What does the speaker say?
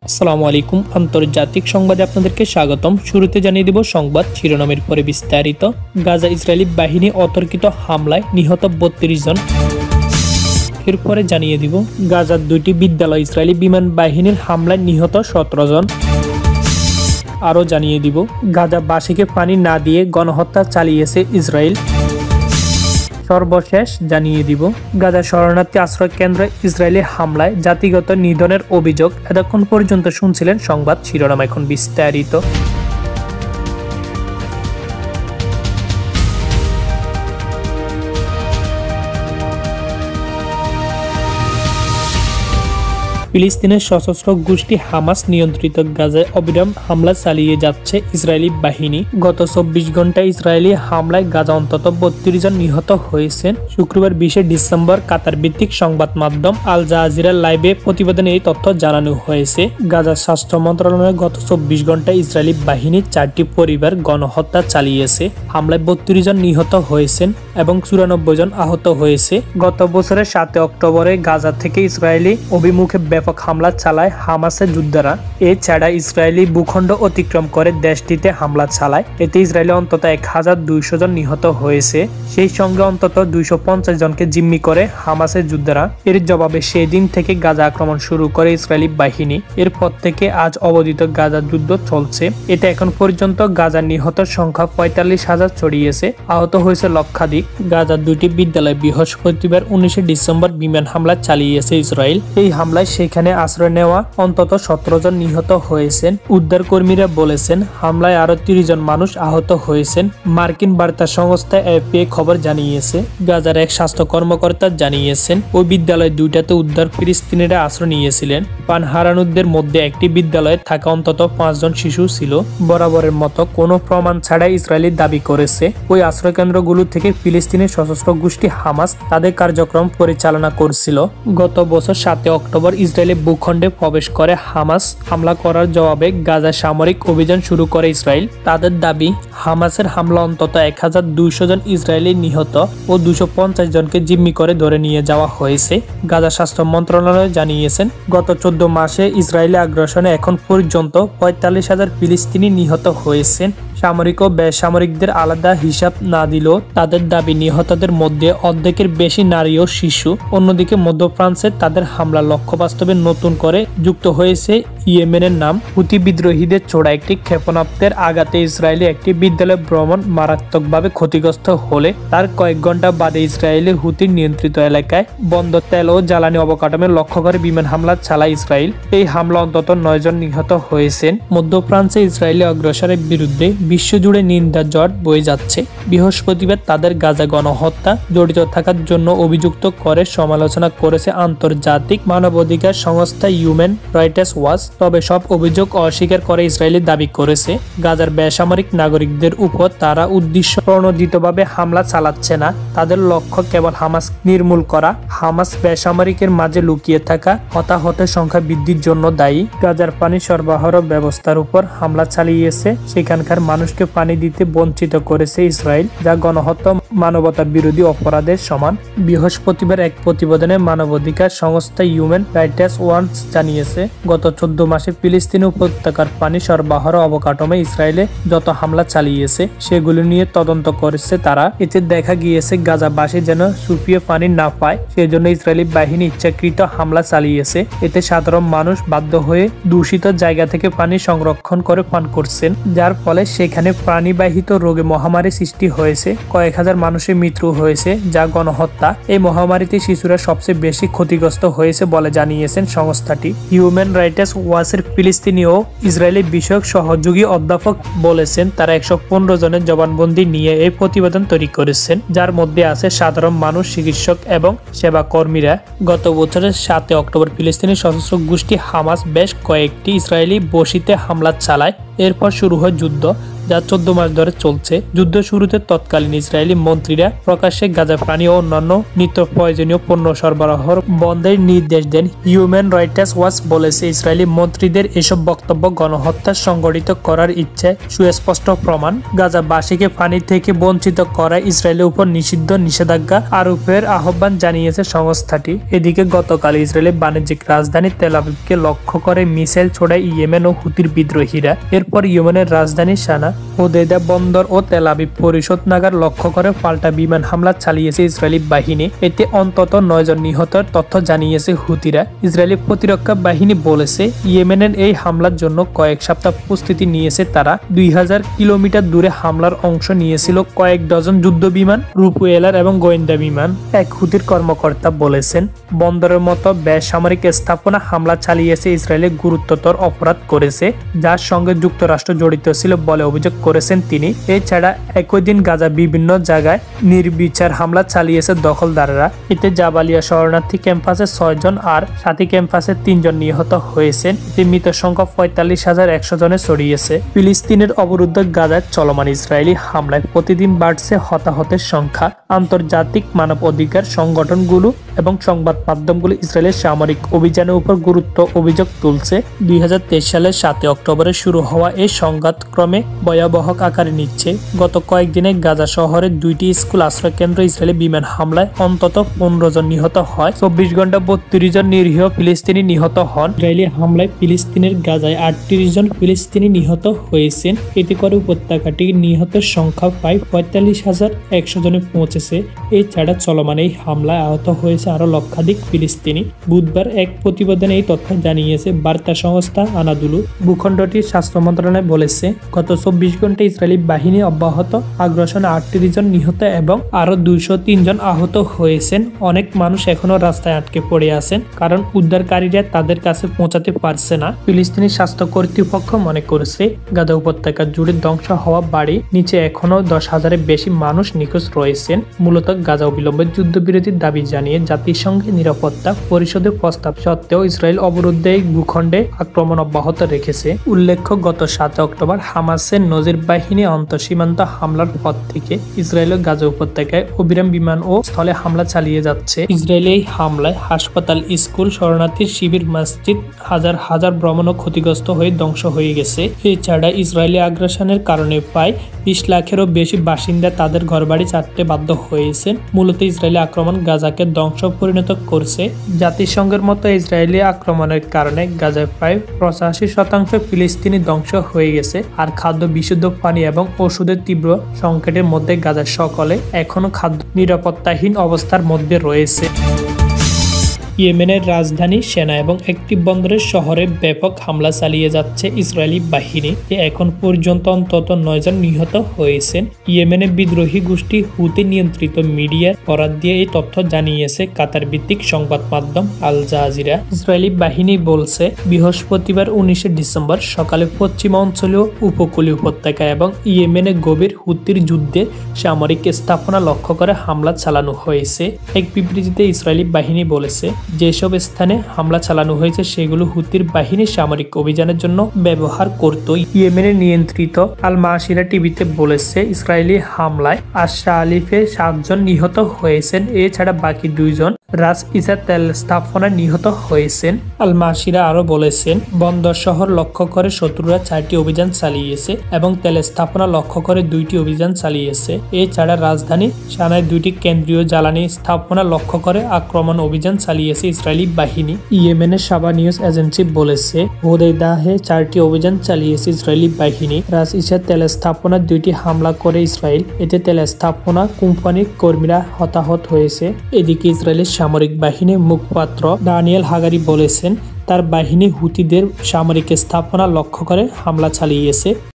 আসসালামু আলাইকুম আন্তর্জাতিক সংবাদে আপনাদেরকে স্বাগতম। শুরুতে জানিয়ে দিব সংবাদ শিরোনামের পরে বিস্তারিত। গাজা ইসরায়েলি বাহিনী অতর্কিত হামলায় নিহত ৩২ জন। এরপরে জানিয়ে দিব গাজার ২টি বিদ্যালয় ইসরায়েলি বিমান বাহিনীর হামলায় নিহত ১৭ জন। আরও জানিয়ে দিব গাজাবাসীকে পানি না দিয়ে গণহত্যা চালিয়েছে ইসরায়েল। সর্বশেষ জানিয়ে দিব গাজা শরণার্থী আশ্রয় কেন্দ্রে ইসরায়েলি হামলায় জাতিগত নিধনের অভিযোগ। এতক্ষণ পর্যন্ত শুনছিলেন সংবাদ শিরোনাম, এখন বিস্তারিত। ফিলিস্তিনের সশস্ত্র গোষ্ঠী হামাস নিয়ন্ত্রিত গাজায় অবিরাম হামলা চালিয়ে যাচ্ছে ইসরায়েলি বাহিনী। গত ২৪ ঘন্টায় ইসরায়েলি হামলায় গাজা অন্তত ৩২ জন নিহত হয়েছেন। শুক্রবার ২০ ডিসেম্বর কাতার ভিত্তিক সংবাদ মাধ্যম আল জাজিরা লাইভে প্রতিবেদনে এই তথ্য জানানো হয়েছে। গাজার স্বাস্থ্য মন্ত্রণালয় গত ২৪ ঘন্টায় ইসরায়েলি বাহিনী ৪টি পরিবার গণহত্যা চালিয়েছে। হামলায় ৩২ জন নিহত হয়েছেন এবং ৯৪ জন আহত হয়েছে। গত বছরের ৭ অক্টোবরে গাজা থেকে ইসরায়েলি অভিমুখে ব্যাপক হামলা চালায় হামাসের যোদ্ধারা। এছাড়া ইসরায়েলি ভূখণ্ড অতিক্রম করে দেশটিতে হামলা চালায়। এতে ইসরায়েলে অন্তত ১,২০০ জন নিহত হয়েছে। সেই সঙ্গে অন্তত ২৫০ জনকে জিম্মি করে হামাসের যোদ্ধারা। এর জবাবে সেই দিন থেকে গাজা আক্রমণ শুরু করে ইসরায়েলি বাহিনী। এরপর থেকে আজ অবধিত গাজা যুদ্ধ চলছে। এতে এখন পর্যন্ত গাজার নিহতের সংখ্যা ৪৫,০০০ ছড়িয়েছে, আহত হয়েছে লক্ষাধিক। গাজার ২টি বিদ্যালয় বৃহস্পতিবার ১৯ ডিসেম্বর বিমান হামলা চালিয়েছে ইসরায়েল। এই হামলায় সেখানে আশ্রয় নেওয়া অন্তত ১৭ জন নিহত হয়েছেন। উদ্ধার কর্মীরা বলেছেন হামলায় আরো ৩০ জন মানুষ আহত হয়েছেন। মার্কিন বার্তা সংস্থা এএফপি খবর জানিয়েছে। গাজার এক স্বাস্থ্য কর্মকর্তা জানিয়েছেন ওই বিদ্যালয় দুইটাতে উদ্ধার ফিলিস্তিনিরা আশ্রয় নিয়েছিলেন। প্রাণ হারানোদের মধ্যে একটি বিদ্যালয়ে থাকা অন্তত ৫ জন শিশু ছিল। বরাবরের মতো কোনো প্রমাণ ছাড়াই ইসরায়েলি দাবি করেছে ওই আশ্রয়কেন্দ্রগুলো থেকে ফিলিস্তিনের সশস্ত্র গোষ্ঠী হামাস তাদের কার্যক্রম পরিচালনা করছিল। গত বছর ৭ অক্টোবর ইসরায়েলি ভূখণ্ডে প্রবেশ করে হামাস। হামলা করার জবাবে গাজা সামরিক অভিযান শুরু করে ইসরায়েল। তাদের দাবি হামাসের হামলা অন্তত ১,২০০ জন ইসরায়েলি নিহত ও ২৫০ জনকে জিম্মি করে ধরে নিয়ে যাওয়া হয়েছে। গাজা স্বাস্থ্য মন্ত্রণালয় জানিয়েছেন গত ১৪ মাসে ইসরায়েলি আগ্রাসনে এখন পর্যন্ত ৪৫,০০০ ফিলিস্তিনি নিহত হয়েছেন। সামরিক ও বেসামরিকদের আলাদা হিসাব না দিলেও তাদের দাবি নিহতদের মধ্যে অর্ধেকের বেশি নারী ও শিশু। অন্যদিকে মধ্যপ্রাচ্যে তাদের হামলা লক্ষ্য বাস্তবে নতুন করে যুক্ত হয়েছে ইয়েমেনের নাম। হুতি বিদ্রোহীদের ছোড়া একটি ক্ষেপণাস্ত্রের আঘাতে ইসরায়েলি একটি বিদ্যালয় ভ্রমণ মারাত্মকভাবে ক্ষতিগ্রস্ত হলে তার কয়েক ঘন্টা বাদে ইসরায়েলি হুতির নিয়ন্ত্রিত এলাকায় বন্দর, তেল ও জ্বালানি অবকাঠামো লক্ষ্য করে বিমান হামলা চালায় ইসরায়েল। এই হামলা অন্তত ৯ জন নিহত হয়েছেন। মধ্যপ্রাচ্যে ইসরায়েলি অগ্রসরের বিরুদ্ধে বিশ্বজুড়ে নিন্দা ঝড় বয়ে যাচ্ছে। বৃহস্পতিবার তাদের গাজা গণহত্যা জড়িত থাকার জন্য অভিযুক্ত করে সমালোচনা করেছে আন্তর্জাতিক মানবাধিকার সংস্থা হিউম্যান রাইটস ওয়াচ। তবে সব অভিযোগ অস্বীকার করে ইসরায়েলি দাবি করেছে গাজার বেসামরিক নাগরিকদের উপর তারা উদ্দেশ্য প্রণোদিতভাবে হামলা চালাচ্ছে না। তাদের লক্ষ্য কেবল হামাস নির্মূল করা। হামাস বেসামরিকের মাঝে লুকিয়ে থাকা হতাহতের সংখ্যা বৃদ্ধির জন্য দায়ী। গাজার পানি সরবরাহ ব্যবস্থার উপর হামলা চালিয়েছে। সেখানকার মানুষকে পানি দিতে বঞ্চিত করেছে ইসরায়েল, যা গণহত্যা মানবতা বিরোধী অপরাধের সমান। বৃহস্পতিবার এক প্রতিবেদনে মানবাধিকার সংস্থা হিউম্যান রাইটস ওয়াচ জানিয়েছে গত ১৪ মাসে ফিলিস্তিনি উপত্যকার পানি সরবরাহ অবকাঠামো ইসরায়েলে যত হামলা চালিয়েছে সেগুলো নিয়ে তদন্ত করেছে তারা। এতে দেখা গিয়েছে গাজাবাসী যেন সুপিয়ে পানি না পায় সেজন্য ইসরায়েলি বাহিনী ইচ্ছাকৃত হামলা চালিয়েছে। এতে সাধারণ মানুষ বাধ্য হয়ে দূষিত জায়গা থেকে পানি সংরক্ষণ করে পান করছেন, যার ফলে সেখানে প্রাণীবাহিত রোগে মহামারী সৃষ্টি হয়েছে। কয়েক হাজার মানুষের মৃত্যু হয়েছে, যা গণহত্যা। এই মহামারীতে শিশুরা সবচেয়ে বেশি ক্ষতিগ্রস্ত হয়েছে বলে জানিয়েছেন সংস্থাটি। হিউম্যান রাইটস ওয়াচের ফিলিস্তিনি ও ইসরায়েলি বিষয়ক সহযোগী অধ্যাপক বলেছেন তারা ১১৫ জনের জবানবন্দি নিয়ে এই প্রতিবেদন তৈরি করেছেন, যার মধ্যে আছে সাধারণ মানুষ, চিকিৎসক এবং সেবা কর্মীরা। গত বছরের ৭ অক্টোবর ফিলিস্তিনি সশস্ত্র গোষ্ঠী হামাস বেশ কয়েকটি ইসরায়েলি বসতিতে হামলা চালায়। এরপর শুরু হয় যুদ্ধ। যা 14 মাস ধরে চলছে। যুদ্ধ শুরুতে তৎকালীন ইসরায়েলি মন্ত্রীরা প্রকাশ্যে গাজা পানি ও অন্যান্য নিত্য প্রয়োজনীয় পণ্য সরবরাহ বন্ধের নির্দেশ দেন। হিউম্যান রাইটস ওয়াচ বলেছে, ইসরায়েলি মন্ত্রীদের এসব বক্তব্য গণহত্যা সংগঠিত করার ইচ্ছে সুস্পষ্ট প্রমাণ। গাজাবাসীকে পানি থেকে বঞ্চিত করায় ইসরায়েলের উপর নিষেধাজ্ঞা আরোপের আহ্বান জানিয়েছে সংস্থাটি। এদিকে গতকাল ইসরায়েলের বাণিজ্যিক রাজধানী তেল আবিবকে লক্ষ্য করে মিসাইল ছোড়ায় ইয়েমেন ও হুতির বিদ্রোহীরা। এরপর ইয়েমেনের রাজধানী সানা, হোদেইদা বন্দর ও তেল আবিব পরিষদ নাগার লক্ষ্য করে পাল্টা বিমান হামলা চালিয়েছে ইসরায়েলি বাহিনী। এতে অন্তত 9 জন নিহতের তথ্য জানিয়েছে হুতিরা। ইসরায়েলি প্রতিরক্ষা বাহিনী বলেছে, ইয়েমেনের এই হামলার জন্য কয়েক সপ্তাহ প্রস্তুতি নিয়েছে তারা। 2000 কিলোমিটার দূরে হামলার অংশ নিয়েছিল কয়েক ডজন যুদ্ধ বিমান, রূপওয়েলার এবং গোয়েন্দা বিমান। এক হুতির কর্মকর্তা বলেছেন, বন্দরের মতো বেসামরিক স্থাপনা হামলা চালিয়েছে ইসরায়েলের গুরুতর অপরাধ করেছে, যার সঙ্গে যুক্তরাষ্ট্র জড়িত ছিল বলে অভিযোগ করেছেন তিনি। এছাড়া একই দিন গাজা বিভিন্ন জায়গায় নির্বিচার হামলা চালিয়েছে দখলদাররা। এতে জাবালিয়া শরণার্থী ক্যাম্পাসে 6 জন আর সাথী ক্যাম্পাসে 3 জন নিহত হয়েছেন। এতে মৃত সংখ্যা 45,100 জনে ছড়িয়েছে। ফিলিস্তিনের অবরুদ্ধ গাজায় চলমান ইসরায়েলি হামলায় প্রতিদিন বাড়ছে হতাহতের সংখ্যা। আন্তর্জাতিক মানব অধিকার সংগঠনগুলো এবং সংবাদ মাধ্যমগুলো ইসরায়েলের সামরিক অভিযানের উপর অভিযোগ তুলছে। 2023 সালের 7 অক্টোবরে শুরু হওয়া এই সংঘাত ক্রমে ভয়াবহ আকারে নিচ্ছে। গত কয়েকদিনে গাজা শহরের 2টি স্কুল আশ্রয়কেন্দ্র ইসরায়েলি বিমান হামলায় অন্তত 15 জন নিহত হয়। 24 ঘন্টা 32 জন নিরীহ ফিলিস্তিনি নিহত হন। ইসরায়েলি হামলায় ফিলিস্তিনের গাজায় 38 জন ফিলিস্তিনি নিহত হয়েছেন। এতে করে উপত্যকাটির নিহতের সংখ্যা প্রায় 45,100 জনে পৌঁছেছে। এছাড়া চলমান এই হামলায় আহত হয়েছে আরো লক্ষাধিক ফিলিস্তিনি। বুধবার এক প্রতিবেদনে এই তথ্য জানিয়েছে বার্তা সংস্থা আনাদুলু। ভূখণ্ডটির স্বাস্থ্য মন্ত্রণালয় বলেছে, গত 24 ঘন্টায় ইসরায়েলি বাহিনী অব্যাহত আগ্রাসনে 38 জন নিহত এবং আরো 203 জন আহত হয়েছেন। অনেক মানুষ এখনো রাস্তায় আটকে পড়ে আছেন, কারণ উদ্ধারকারীরা তাদের কাছে পৌঁছাতে পারছে না। ফিলিস্তিনি স্বাস্থ্য কর্তৃপক্ষ মনে করেছে, গাজা উপত্যকা জুড়ে ধ্বংস হওয়া বাড়ি নিচে এখনো 10,000-এর বেশি মানুষ নিখোঁজ রয়েছেন। মূলত গাজা অবিলম্বে যুদ্ধবিরতির দাবি জানিয়ে জাতিসংঘের নিরাপত্তা পরিষদের প্রস্তাব সত্ত্বেও ইসরায়েল অবরুদ্ধে এই ভূখণ্ডে আক্রমণ অব্যাহত রেখেছে। উল্লেখ্য, গত 7 অক্টোবর হামাসের নজির বাহিনী আন্তঃসীমান্ত হামলার পর থেকে ইসরায়েলের গাজা উপত্যকায় অবিরাম বিমান ও স্থলে হামলা চালিয়ে যাচ্ছে। ইসরায়েলি এই হামলায় হাসপাতাল, স্কুল, শরণার্থী শিবির, মসজিদ, হাজার হাজার ভ্রমণও ক্ষতিগ্রস্ত হয়ে ধ্বংস হয়ে গেছে। এছাড়া ইসরায়েলি আগ্রাসনের কারণে প্রায় 20 লাখেরও বেশি বাসিন্দা তাদের ঘরবাড়ি ছাড়তে বাধ্য হয়েছেন। মূলত ইসরায়েলি আক্রমণ গাজাকে ধ্বংস পরিণত করছে। জাতিসংঘের মতো ইসরায়েলি আক্রমণের কারণে গাজায় প্রায় 85% ফিলিস্তিনি ধ্বংস হয়ে গেছে। আর খাদ্য, বিশুদ্ধ পানি এবং ওষুধের তীব্র সংকটের মধ্যে গাজার সকলে এখনো খাদ্য নিরাপত্তাহীন অবস্থার মধ্যে রয়েছে। ইয়েমেনের রাজধানী সেনা এবং একটি বন্দরের শহরে ব্যাপক হামলা চালিয়ে যাচ্ছে ইসরায়েলি বাহিনী। এখন পর্যন্ত অন্তত 9 জন নিহত হয়েছেন। ইয়েমেনের বিদ্রোহী গোষ্ঠী হুতি নিয়ন্ত্রিত মিডিয়ার বরাত দিয়ে এই তথ্য জানিয়েছে কাতার ভিত্তিক সংবাদ মাধ্যম আল জাজিরা। ইসরায়েলি বাহিনী বলছে, বৃহস্পতিবার 19 ডিসেম্বর সকালে পশ্চিমাঞ্চলীয় উপকূলীয় উপত্যকা এবং ইয়েমেনের গভীর হুতির যুদ্ধে সামরিক স্থাপনা লক্ষ্য করে হামলা চালানো হয়েছে। এক বিবৃতিতে ইসরায়েলি বাহিনী বলেছে, যেসব স্থানে হামলা চালানো হয়েছে সেগুলো হুতির বাহিনীর সামরিক অভিযানের জন্য ব্যবহার করত। ইয়েমেনের নিয়ন্ত্রিত আল মাসিরা টিভিতে বলেছে, ইসরায়েলি হামলায় আশা আলিফে 7 জন নিহত হয়েছেন। এছাড়া বাকি 2 জন রাস ইসা তেল স্থাপনায় নিহত হয়েছেন। আল মাসিরা আরো বলেছেন, বন্দর শহর লক্ষ্য করে শত্রুরা 4টি অভিযান চালিয়েছে এবং তেল স্থাপনা লক্ষ্য করে 2টি অভিযান চালিয়েছে। এছাড়া রাজধানী সানায় 2টি কেন্দ্রীয় জ্বালানি স্থাপনা লক্ষ্য করে আক্রমণ অভিযান চালিয়েছে ইসরায়েলি বাহিনী। ইয়েমেনের সাবা নিউজ এজেন্সি বলেছে, হোদেইদাহে 4টি অভিযান চালিয়েছে ইসরায়েলি বাহিনী। রাস ইসা তেল স্থাপনা 2টি হামলা করে ইসরায়েল। এতে তেল স্থাপনা কোম্পানির কর্মীরা হতাহত হয়েছে। এদিকে ইসরায়েলের সামরিক বাহিনীর মুখপাত্র দানিয়েল হাগারি বলেছেন, তার বাহিনী হুতিদের সামরিক স্থাপনা লক্ষ্য করে হামলা চালিয়েছে।